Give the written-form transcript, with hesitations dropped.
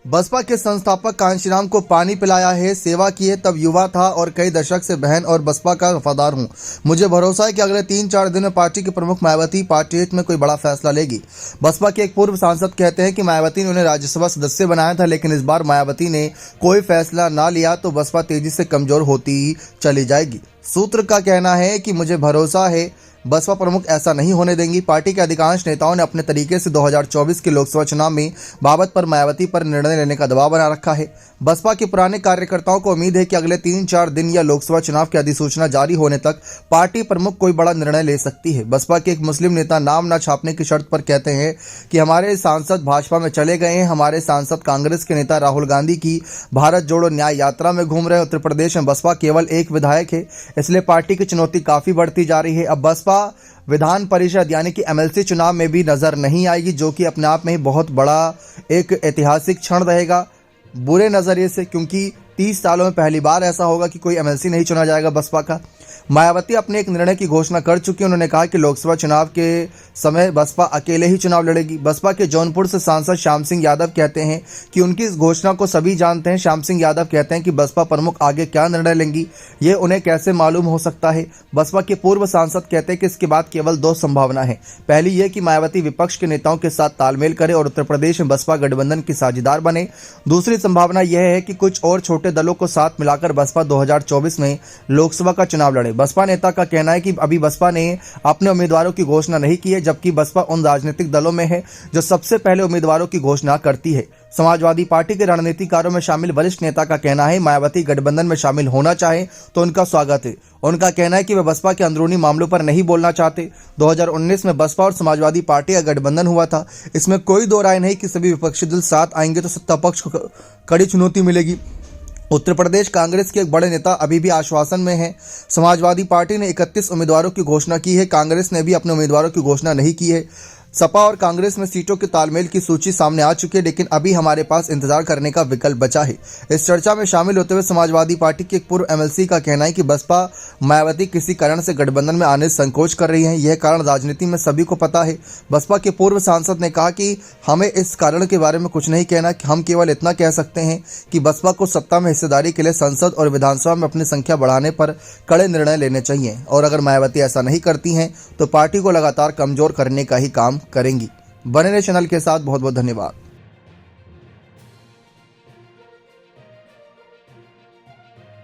बसपा के संस्थापक कांशीराम को पानी पिलाया है, सेवा की है, तब युवा था और कई दशक से बहन और बसपा का वफादार हूं। मुझे भरोसा है कि अगले 3-4 दिन में पार्टी के प्रमुख मायावती पार्टी हित में कोई बड़ा फैसला लेगी। बसपा के एक पूर्व सांसद कहते हैं कि मायावती ने उन्हें राज्यसभा सदस्य बनाया था, लेकिन इस बार मायावती ने कोई फैसला ना लिया तो बसपा तेजी से कमजोर होती ही चली जाएगी। सूत्र का कहना है कि मुझे भरोसा है बसपा प्रमुख ऐसा नहीं होने देंगी। पार्टी के अधिकांश नेताओं ने अपने तरीके से 2024 के लोकसभा चुनाव में बाबत पर मायावती पर निर्णय लेने का दबाव बना रखा है। बसपा के पुराने कार्यकर्ताओं को उम्मीद है कि अगले 3-4 दिन या लोकसभा चुनाव की अधिसूचना जारी होने तक पार्टी प्रमुख कोई बड़ा निर्णय ले सकती है। बसपा के एक मुस्लिम नेता नाम न छापने की शर्त पर कहते हैं कि हमारे सांसद भाजपा में चले गए हैं। हमारे सांसद कांग्रेस के नेता राहुल गांधी की भारत जोड़ो न्याय यात्रा में घूम रहे हैं। उत्तर प्रदेश में बसपा केवल एक विधायक है, इसलिए पार्टी की चुनौती काफी बढ़ती जा रही है। अब बसपा विधान परिषद यानी कि एमएलसी चुनाव में भी नजर नहीं आएगी, जो कि अपने आप में ही बहुत बड़ा एक ऐतिहासिक क्षण रहेगा बुरे नजरिए से, क्योंकि 30 सालों में पहली बार ऐसा होगा कि कोई एमएलसी नहीं चुना जाएगा बसपा का। मायावती अपने एक निर्णय की घोषणा कर चुकी हैं। उन्होंने कहा कि लोकसभा चुनाव के समय बसपा अकेले ही चुनाव लड़ेगी। बसपा के जौनपुर से सांसद श्याम सिंह यादव कहते हैं कि उनकी इस घोषणा को सभी जानते हैं। श्याम सिंह यादव कहते हैं कि बसपा प्रमुख आगे क्या निर्णय लेंगी ये उन्हें कैसे मालूम हो सकता है। बसपा के पूर्व सांसद कहते हैं कि इसके बाद केवल 2 संभावना है। पहली ये कि मायावती विपक्ष के नेताओं के साथ तालमेल करे और उत्तर प्रदेश में बसपा गठबंधन की साझेदार बने। दूसरी संभावना यह है कि कुछ और छोटे दलों को साथ मिलाकर बसपा 2024 में लोकसभा का चुनाव लड़े। बसपा नेता का कहना है कि अभी बसपा ने अपने उम्मीदवारों की घोषणा नहीं की है, जबकि बसपा उन राजनीतिक दलों में है जो सबसे पहले उम्मीदवारों की घोषणा करती है। समाजवादी पार्टी के रणनीतिकारों में शामिल वरिष्ठ नेता का कहना है मायावती गठबंधन में शामिल होना चाहे तो उनका स्वागत है। उनका कहना है कि वे बसपा के अंदरूनी मामलों पर नहीं बोलना चाहते। 2019 में बसपा और समाजवादी पार्टी का गठबंधन हुआ था, इसमें कोई दो राय नहीं कि सभी विपक्षी दल साथ आएंगे तो सत्ता पक्ष को कड़ी चुनौती मिलेगी। उत्तर प्रदेश कांग्रेस के एक बड़े नेता अभी भी आश्वासन में हैं। समाजवादी पार्टी ने 31 उम्मीदवारों की घोषणा की है, कांग्रेस ने भी अपने उम्मीदवारों की घोषणा नहीं की है। सपा और कांग्रेस में सीटों के तालमेल की सूची सामने आ चुकी है, लेकिन अभी हमारे पास इंतजार करने का विकल्प बचा है। इस चर्चा में शामिल होते हुए समाजवादी पार्टी के एक पूर्व एमएलसी का कहना है कि बसपा मायावती किसी कारण से गठबंधन में आने से संकोच कर रही है। यह कारण राजनीति में सभी को पता है। बसपा के पूर्व सांसद ने कहा कि हमें इस कारण के बारे में कुछ नहीं कहना, हम केवल इतना कह सकते हैं कि बसपा को सत्ता में हिस्सेदारी के लिए संसद और विधानसभा में अपनी संख्या बढ़ाने पर कड़े निर्णय लेने चाहिए, और अगर मायावती ऐसा नहीं करती हैं तो पार्टी को लगातार कमजोर करने का ही काम करेंगी। बने रहे चैनल के साथ। बहुत बहुत धन्यवाद।